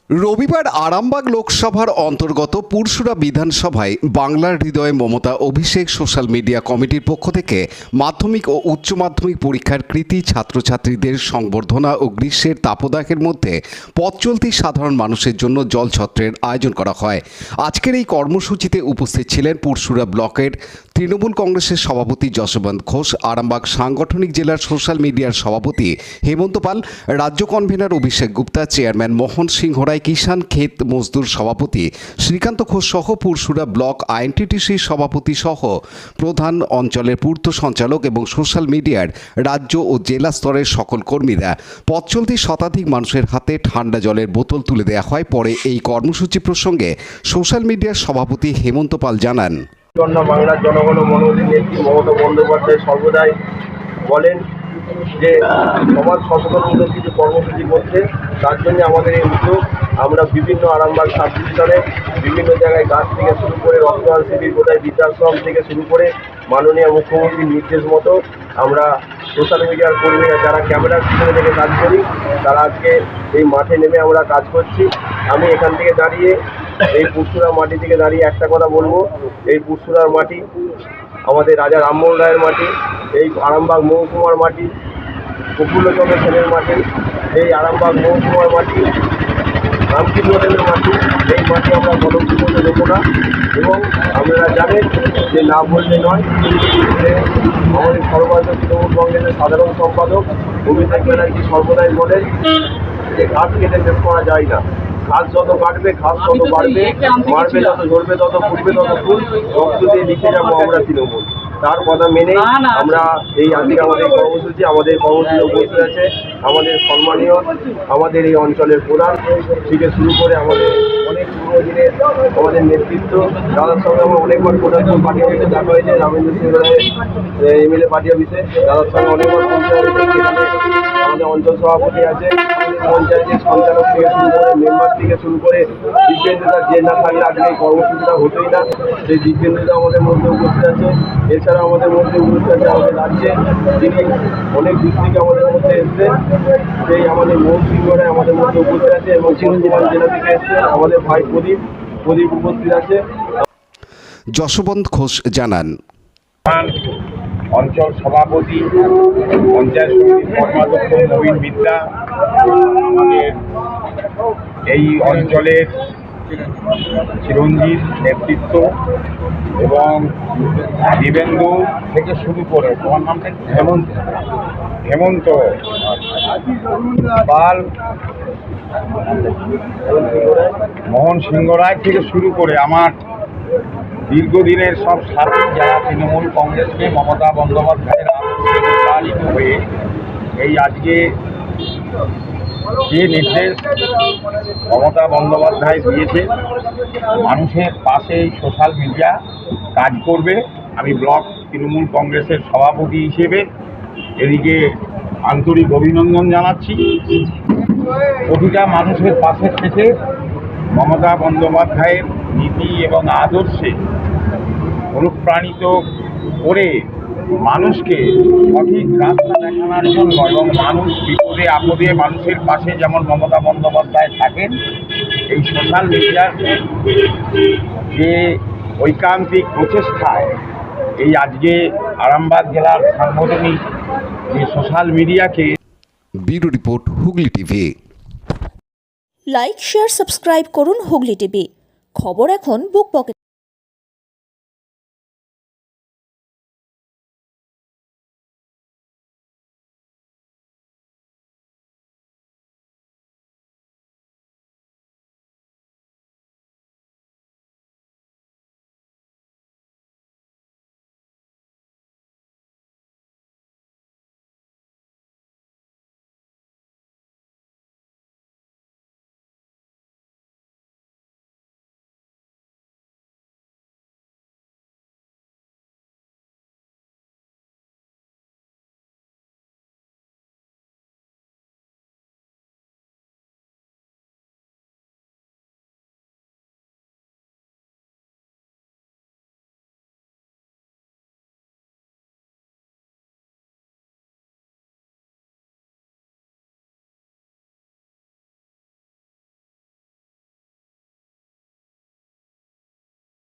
রবিবার আরামবাগ লোকসভার অন্তর্গত পুরসুরা বিধানসভায় বাংলার হৃদয়ে মমতা অভিষেক সোশ্যাল মিডিয়া কমিটির পক্ষ থেকে মাধ্যমিক ও উচ্চ মাধ্যমিক পরীক্ষার কৃতী ছাত্রছাত্রীদের সংবর্ধনা ও গ্রীষ্মের তাপদাহের মধ্যে পথ চলতি সাধারণ মানুষের জন্য জলছত্রের আয়োজন করা হয়। আজকের এই কর্মসূচিতে উপস্থিত ছিলেন পুরসুরা ব্লকের তৃণমূল কংগ্রেসের সভাপতি যশবন্ত ঘোষ, আরামবাগ সাংগঠনিক জেলার সোশ্যাল মিডিয়ার সভাপতি হেমন্ত পাল, রাজ্য কনভেনার অভিষেক গুপ্তা, চেয়ারম্যান মোহন সিংহ রায়, কিষাণ ক্ষেত মজদুর সভাপতি শ্রীকান্ত ঘোষ সহ পুরসুরা ব্লক আইএনটিটিসি সভাপতি সহ প্রধান অঞ্চলের পূর্ত সঞ্চালক এবং সোশ্যাল মিডিয়ার রাজ্য ও জেলা স্তরের সকল কর্মীরা পথ চলতি শতাধিক মানুষের হাতে ঠান্ডা জলের বোতল তুলে দেওয়া হয়। পরে এই কর্মসূচি প্রসঙ্গে সোশ্যাল মিডিয়ার সভাপতি হেমন্ত পাল জানান, বাংলার জনগণ মনোনীত নেত্রী মমতা বন্দ্যোপাধ্যায় সর্বদাই বলেন যে সমাজ সচেতনমূলক কিছু কর্মসূচি করছে, তার জন্য আমাদের এই উদ্যোগ। আমরা বিভিন্ন আরামবাগ সাব ডিভিশনে বিভিন্ন জায়গায় গাছ থেকে শুরু করে রক্তদান শিবির, কোথায় বৃদ্ধাশ্রম থেকে শুরু করে মাননীয় মুখ্যমন্ত্রীর নির্দেশ মতো আমরা সোশ্যাল মিডিয়ার কর্মীরা যারা ক্যামেরার পিছনে থেকে কাজ করি, তারা আজকে এই মাঠে নেমে আমরা কাজ করছি। আমি এখান থেকে দাঁড়িয়ে এই পুরসুরা মাটি থেকে দাঁড়িয়ে একটা কথা বলবো, এই পুরসুরার মাটি আমাদের রাজা রামমোহন রায়ের মাটি, এই আরামবাগ মহকুমার মাটি প্রফুল্লচন্দ্র সেনের মাটি, এই আরামবাগ মহকুমার মাটি রামকৃষ্ণদেবের মাটি। এই মাটি আমরা কলঙ্কিত দেবো না। এবং আপনারা জানেন যে না বললে নয়, যে আমাদের সর্বভারতীয় তৃণমূল কংগ্রেসের সাধারণ সম্পাদক অভিষেক ব্যানার্জি সর্বদাই বলেন যে ঘাস কেটে শেষ করা যায় না। ঘাস যত কাটবে ঘাস তত বাড়বে, মারবে যত, ঝরবে তত, ফুটবে তত ফুল, রক্ত দিয়ে লিখে যাবো আমরা তৃণমূল। তার কথা মেনে আমরা এই আজকে আমাদের কর্মসূচি উপস্থিত আছে আমাদের সম্মানীয় আমাদের এই অঞ্চলের প্রধান থেকে শুরু করে আমাদের অনেক পুরো দিনের আমাদের নেতৃত্ব, দাদার সঙ্গে আমরা অনেকবার প্রধানমন্ত্রী পার্টি অফিসে দেখা হয়েছে, রামেন্দ্র সিং রায়ের এমএলএ পার্টি অফিসে দাদার সঙ্গে অনেকবার পৌঁছে হয়েছে। সেখানে আমাদের অঞ্চল সভাপতি আছে, পঞ্চায়েতের সঞ্চালক থেকে শুরু করে মেম্বার থেকে শুরু করে দিব্যেন্দুদা যে না থাকলে আজকে এই কর্মসূচিটা হতোই না। সেই দিব্যেন্দুদা আমাদের মধ্যে উপস্থিত আছে। এছাড়া আমাদের মধ্যে উপস্থিত আছে আমাদের রাজ্যে যিনি অনেক দিক থেকে আমাদের মধ্যে এসছেন, সেই আমাদের মোহন সিংহ রায় আমাদের মধ্যে উপস্থিত আছে এবং চিরঞ্জীবন জেলা থেকে এসছেন আমাদের ভাই প্রদীপ উপস্থিত আছে। যশবন্ত ঘোষ জানান, অঞ্চল সভাপতি পঞ্চায়েত সমিতির কর্মাধ্যক্ষ নবীন বিদ্যা, আমাদের এই অঞ্চলের চিরঞ্জিত নেতৃত্ব এবং দিবেন্দু থেকে শুরু করে তোমার নামটা হেমন্ত পাল, মোহন সিংহ রায় থেকে শুরু করে আমার দীর্ঘদিনের সব সাথী যারা তৃণমূল কংগ্রেসকে মমতা বন্দ্যোপাধ্যায়ের আদর্শে চালিত হয়ে এই আজকে যে নির্দেশ মমতা বন্দ্যোপাধ্যায় দিয়েছে মানুষের পাশে সোশ্যাল মিডিয়া কাজ করবে, আমি ব্লক তৃণমূল কংগ্রেসের সভাপতি হিসেবে এদিকে আন্তরিক অভিনন্দন জানাচ্ছি। প্রতিটা মানুষের পাশে থেকে মমতা বন্দ্যোপাধ্যায়ের নীতি এবং আদর্শে অনুপ্রাণিত করে মানুষকে সঠিক রাস্তা দেখানোর জন্য এবং মানুষ বিপদে আপদে মানুষের পাশে যেমন মমতা বন্দ্যোপাধ্যায় থাকেন, এই সোশ্যাল মিডিয়ার যে ঐকান্তিক প্রচেষ্টায় এই আজকে আরামবাগ জেলার সাংগঠনিক যে সোশ্যাল মিডিয়াকে। Bureau report, Hooghly TV. Like, share, subscribe করুন হুগলি টিভি। খবর এখন বুক পকেট।